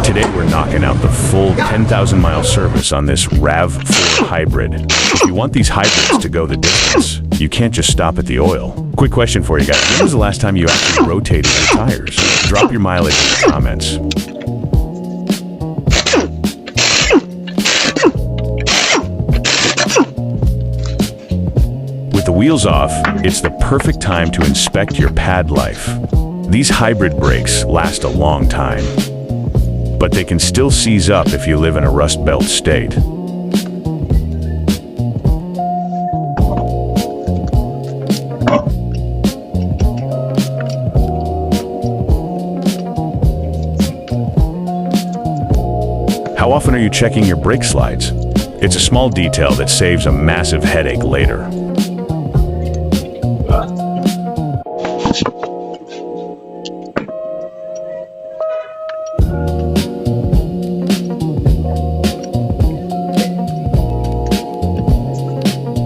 Today we're knocking out the full 10,000 mile service on this RAV4 Hybrid. If you want these hybrids to go the distance, you can't just stop at the oil. Quick question for you guys. When was the last time you actually rotated your tires? Drop your mileage in the comments. With the wheels off, it's the perfect time to inspect your pad life. These hybrid brakes last a long time, but they can still seize up if you live in a Rust Belt state. How often are you checking your brake slides? It's a small detail that saves a massive headache later.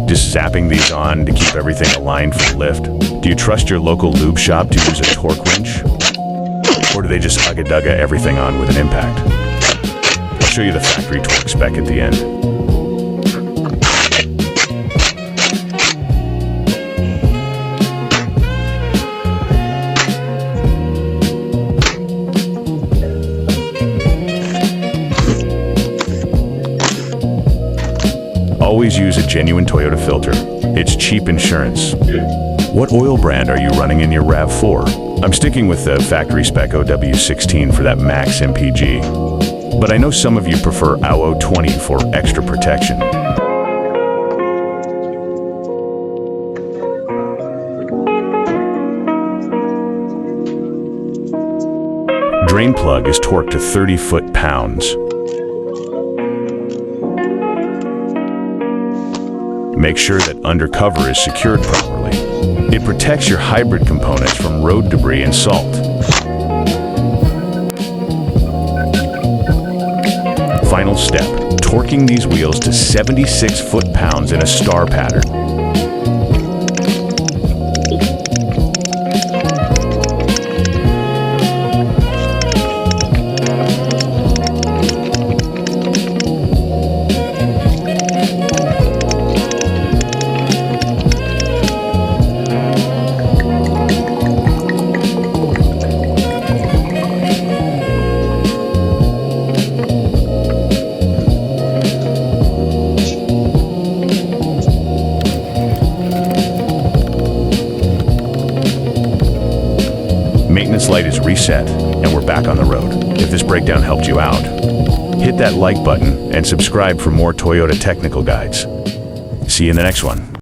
Just zapping these on to keep everything aligned for the lift? Do you trust your local lube shop to use a torque wrench? Or do they just ugga-dugga everything on with an impact? I'll show you the factory torque spec at the end. Always use a genuine Toyota filter. It's cheap insurance. What oil brand are you running in your RAV4? I'm sticking with the factory spec OW16 for that max MPG. But I know some of you prefer OW20 for extra protection. Drain plug is torqued to 30 foot-pounds. Make sure that undercover is secured properly. It protects your hybrid components from road debris and salt. Final step, torquing these wheels to 76 foot-pounds in a star pattern. Maintenance light is reset, and we're back on the road. If this breakdown helped you out, hit that like button and subscribe for more Toyota technical guides. See you in the next one.